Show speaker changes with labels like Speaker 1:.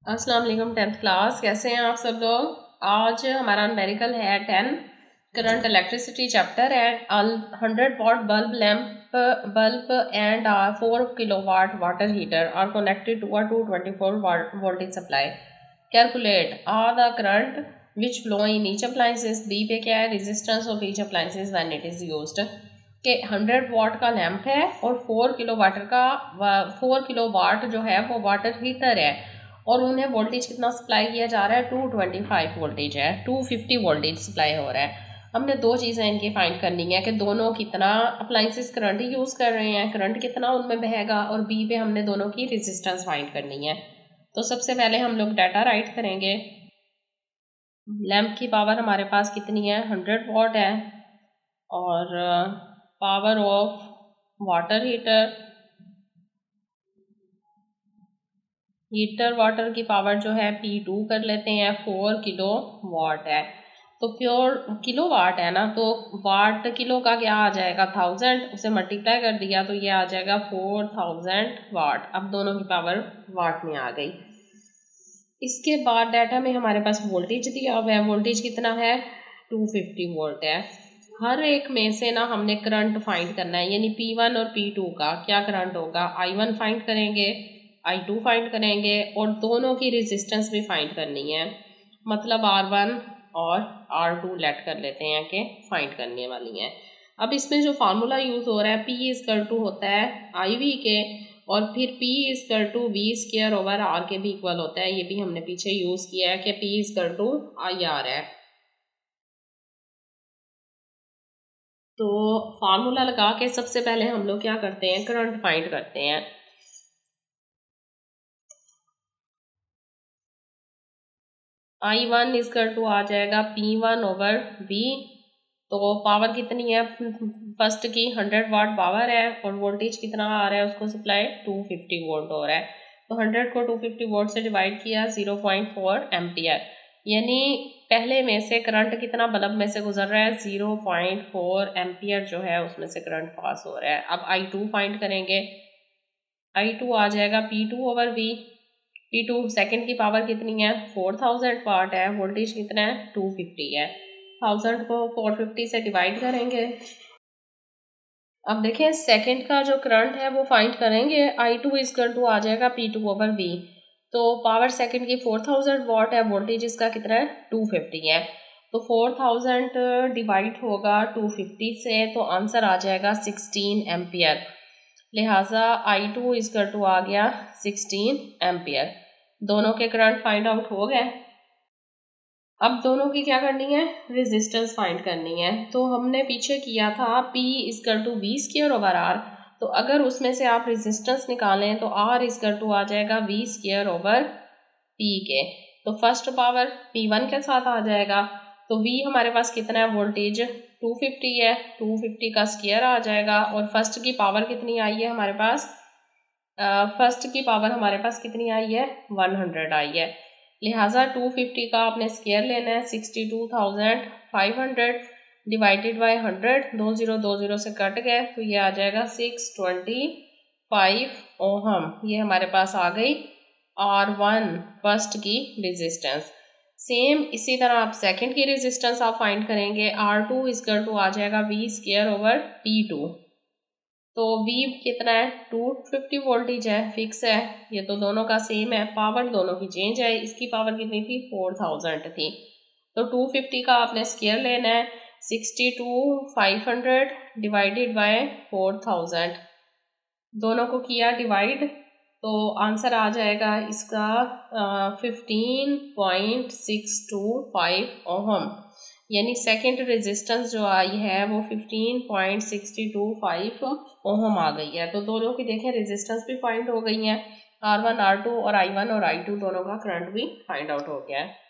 Speaker 1: अस्सलाम वालेकुम 10th class, कैसे हैं आप सब लोग। आज हमारा न्यूमेरिकल है 10 करंट इलेक्ट्रिसिटी चैप्टर है। 100 watt bulb and 4 kilowatt water heater are connected to a 224 voltage supply. Calculate are the current which flow in each appliances. B पे क्या है, resistance of each appliances when it is used. के 100 वाट का lamp है और 4 kilo watt जो है वो वाटर हीटर है और उन्हें वोल्टेज कितना सप्लाई किया जा रहा है, 225 वोल्टेज है, 250 वोल्टेज सप्लाई हो रहा है। हमने दो चीज़ें इनकी फाइंड करनी है कि दोनों कितना अप्लाइंसेस करंट यूज़ कर रहे हैं, करंट कितना उनमें बहेगा, और बी पे हमने दोनों की रेजिस्टेंस फाइंड करनी है। तो सबसे पहले हम लोग डाटा राइट करेंगे। लैंप की पावर हमारे पास कितनी है, 100 वाट है, और power of water heater water की पावर जो है P2 कर लेते हैं, 4 किलो वाट है। तो प्योर किलो वाट है ना, तो वाट किलो का क्या आ जाएगा, 1000, उसे मल्टीप्लाई कर दिया तो ये आ जाएगा 4000 वाट। अब दोनों की पावर वाट में आ गई। इसके बाद डाटा में हमारे पास वोल्टेज दिया हुआ है, वोल्टेज कितना है, 250 वोल्ट है। हर एक में से ना हमने करंट फाइंड करना है, यानी P1 और P2 का क्या करंट होगा, I1 फाइंड करेंगे, I2 फाइंड करेंगे, और दोनों की रेजिस्टेंस भी फाइंड करनी है। मतलब R1 और R2 लेट कर लेते हैं कि फाइंड करने वाली हैं। अब इसमें जो फार्मूला यूज हो रहा है, P इक्वल टू होता है IV के, और फिर P equal to V square over R के भी इक्वल होता है। ये भी हमने पीछे यूज किया है कि P इक्वल टू IR है। तो फार्मूला लगा के सबसे पहले हम लोग क्या करते हैं, करंट फाइंड करते हैं। I1 इक्वल टू आ जाएगा P1 ओवर V। तो पावर कितनी है, फर्स्ट की 100 वाट पावर है, और वोल्टेज कितना आ रहा है उसको सप्लाई, 250 वोल्ट हो रहा है। तो 100 को 250 वोल्ट से डिवाइड किया, 0.4 एम्पियर, यानी पहले में से करंट कितना बल्ब में से गुजर रहा है, 0.4 एम्पियर जो है उसमें से करंट पास हो रहा है। अब I2 फाइंड करेंगे। I2 आ जाएगा P2 over V। P2 second की पावर कितनी है, 4000 वाट है, वोल्टेज कितना है, 250 है। 1000 को 450 से डिवाइड करेंगे। अब देखें सेकंड का जो करंट है वो फाइंड करेंगे। I2 इक्वल टू आ जाएगा P2 ओवर V। तो पावर सेकंड की 4000 वाट है, वोल्टेज इसका कितना है, 250 है। तो 4000 डिवाइड होगा 250 से, तो आंसर आ जाएगा 16 एम्पियर। लिहाजा I2 इक्वल टू आ गया 16 एम्पियर। दोनों के करंट फाइंड आउट हो गए। अब दोनों की क्या करनी है, रेजिस्टेंस फाइंड करनी है। तो हमने पीछे किया था P equal to V square over R। तो अगर उसमें से आप रेजिस्टेंस निकालें तो R इक्वल टू आ जाएगा V स्क्वायर ओवर P के। तो फर्स्ट पावर P1 के साथ आ जाएगा। तो V हमारे पास कितना है, वोल्टेज 250 है, 250 का स्क्वायर आ जाएगा। और फर्स्ट की पावर कितनी आई है हमारे पास, फर्स्ट की पावर हमारे पास कितनी आई है, 100 आई है। लिहाजा 250 का आपने स्क्वायर लेना है, 62,500 डिवाइडेड बाय 100, 20 से कट गए तो ये आ जाएगा 625 ओहम। ये हमारे पास आ गई R1 फर्स्ट की रेजिस्टेंस। सेम इसी तरह आप सेकंड की रेजिस्टेंस आप फाइंड करेंगे। R2 इक्वल टू आ जाएगा V स्क्वायर ओवर P2। तो V कितना है, 250 वोल्टेज है, फिक्स है, ये तो दोनों का सेम है। पावर दोनों की चेंज है, इसकी पावर कितनी थी, 4000 थी। तो 250 का आपने स्क्वायर लेना है, 62,500 डिवाइडेड बाय 4000, दोनों को किया डिवाइड, तो आंसर आ जाएगा इसका 15.625 ओहम। यानी सेकंड रेजिस्टेंस जो आई है वो 15.625 ओहम आ गई है। तो दोनों की देखें रेजिस्टेंस भी फाइंड हो गई हैं, R1 R2 और I1 और I2 दोनों का करंट भी फाइंड आउट हो गया है।